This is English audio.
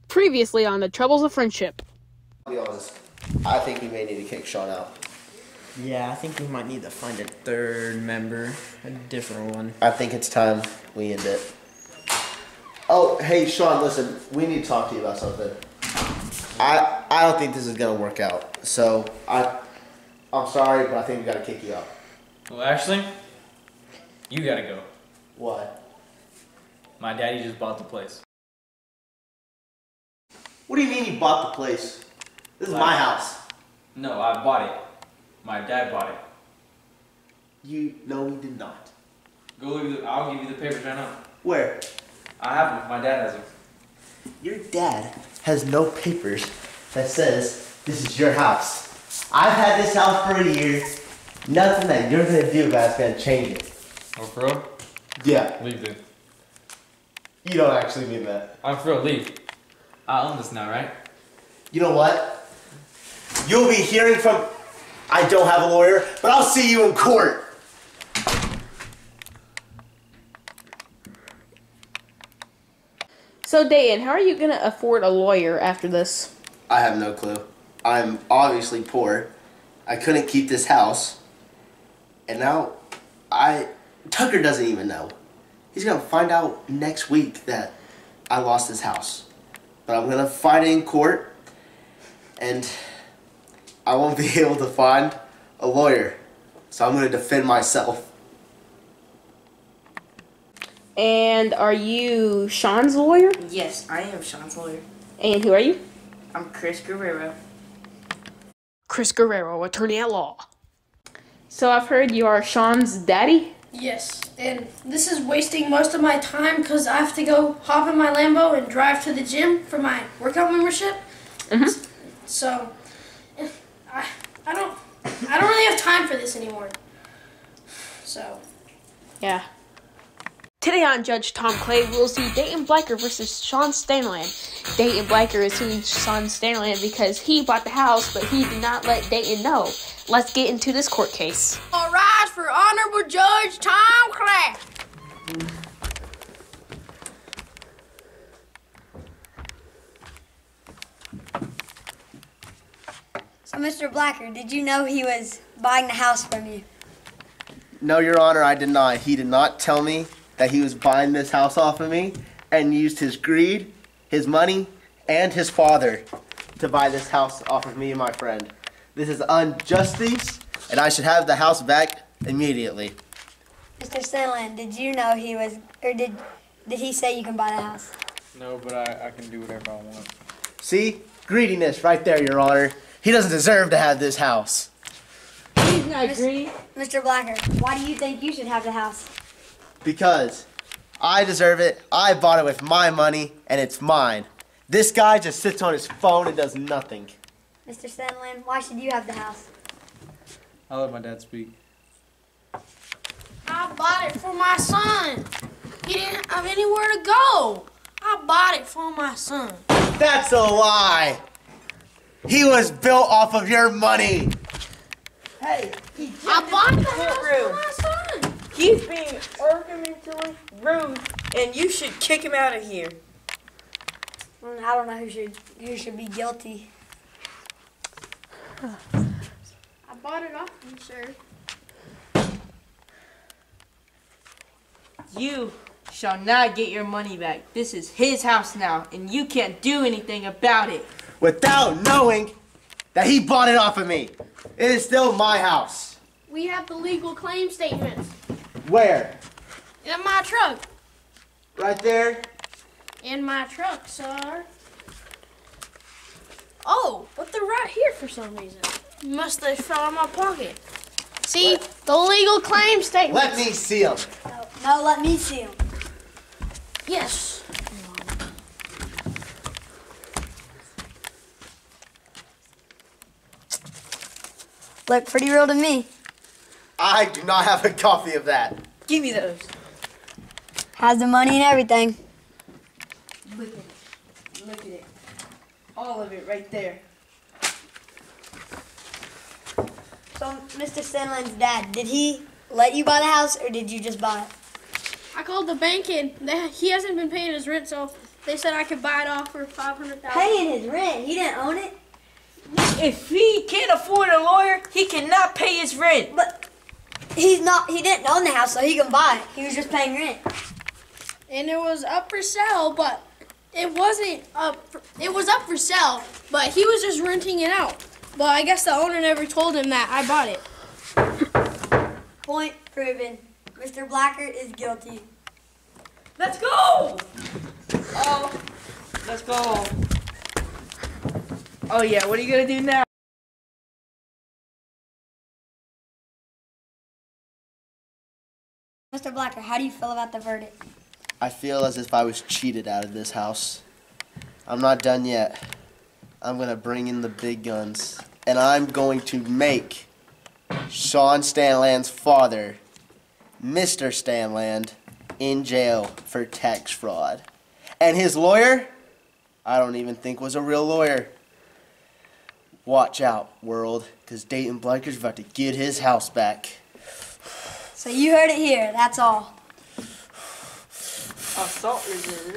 Previously on the Troubles of Friendship. I'll be honest, I think we may need to kick Sean out. Yeah, I think we might need to find a third member, a different one. I think it's time we end it. Oh, hey, Sean, listen, we need to talk to you about something. I don't think this is going to work out, so I'm sorry, but I think we got to kick you out. Well, actually, you gotta go. Why? My daddy just bought the place. What do you mean you bought the place? This is my house. No, I bought it. My dad bought it. No, he did not. Go look at I'll give you the papers right now. Where? I have them. My dad has them. Your dad has no papers that says this is your house. I've had this house for a year. Nothing that you're going to do about it's going to change it. Oh, for real? Yeah. Leave then. You don't actually mean that. I'm for real. Leave. I own this now, right? You know what? You'll be hearing from... I don't have a lawyer, but I'll see you in court. So, Dayton, how are you going to afford a lawyer after this? I have no clue. I'm obviously poor. I couldn't keep this house. And now, Tucker doesn't even know. He's going to find out next week that I lost this house. But I'm going to fight it in court. And I won't be able to find a lawyer. So I'm going to defend myself. And are you Sean's lawyer? Yes, I am Sean's lawyer. And who are you? I'm Chris Guerrero. Chris Guerrero, attorney at law. So I've heard you are Sean's daddy? Yes, and this is wasting most of my time because I have to go hop in my Lambo and drive to the gym for my workout membership. Mm-hmm. So, I don't really have time for this anymore. So. Yeah. Today on Judge Tom Clay, we'll see Dayton Blacker versus Sean Stanland. Dayton Blacker is suing Sean Stanland because he bought the house, but he did not let Dayton know. Let's get into this court case. All rise for Honorable Judge Tom Clay. So, Mr. Blacker, did you know he was buying the house from you? No, Your Honor, I did not. He did not tell me that he was buying this house off of me and used his greed, his money, and his father to buy this house off of me and my friend. This is injustice, and I should have the house back immediately. Mr. Stanland, did you know he was, or did he say you can buy the house? No, but I can do whatever I want. See? Greediness right there, Your Honor. He doesn't deserve to have this house. He's not greedy. Mr. Blacker, why do you think you should have the house? Because I deserve it. I bought it with my money, and it's mine. This guy just sits on his phone and does nothing. Mr. Stanland, why should you have the house? I'll let my dad speak. I bought it for my son. He didn't have anywhere to go. I bought it for my son. That's a lie. He was built off of your money. Hey, I bought the house for my son. he's being argumentatively rude, and you should kick him out of here. I don't know who should be guilty. I bought it off you, sir. You shall not get your money back. This is his house now, and you can't do anything about it. Without knowing that he bought it off of me. It is still my house. We have the legal claim statements Where? in my truck. Right there? In my truck, sir. Oh, but they're right here for some reason. Must have fell out of my pocket. See, the legal claim statements. Let me see them. No, let me see him. Yes. Look pretty real to me. I do not have a copy of that. Give me those. Has the money and everything. Look at it. Look at it. All of it right there. So, Mr. Stanland's dad, did he let you buy the house or did you just buy it? I called the bank and he hasn't been paying his rent, so They said I could buy it off for $500,000. Paying his rent. He didn't own it. If he can't afford a lawyer, he cannot pay his rent. But he didn't own the house, so he can buy it. He was just paying rent. And it was up for sale, but it wasn't up. It was up for sale, but he was just renting it out. But I guess the owner never told him that I bought it. Point proven. Mr. Blacker is guilty. Let's go! Oh, let's go. Oh yeah, what are you gonna do now? Mr. Blacker, how do you feel about the verdict? I feel as if I was cheated out of this house. I'm not done yet. I'm going to bring in the big guns. And I'm going to make Sean Stanland's father, Mr. Stanland, in jail for tax fraud. And his lawyer, I don't even think was a real lawyer. Watch out, world, because Dayton Blanker's about to get his house back. So you heard it here. That's all. Assault reserve.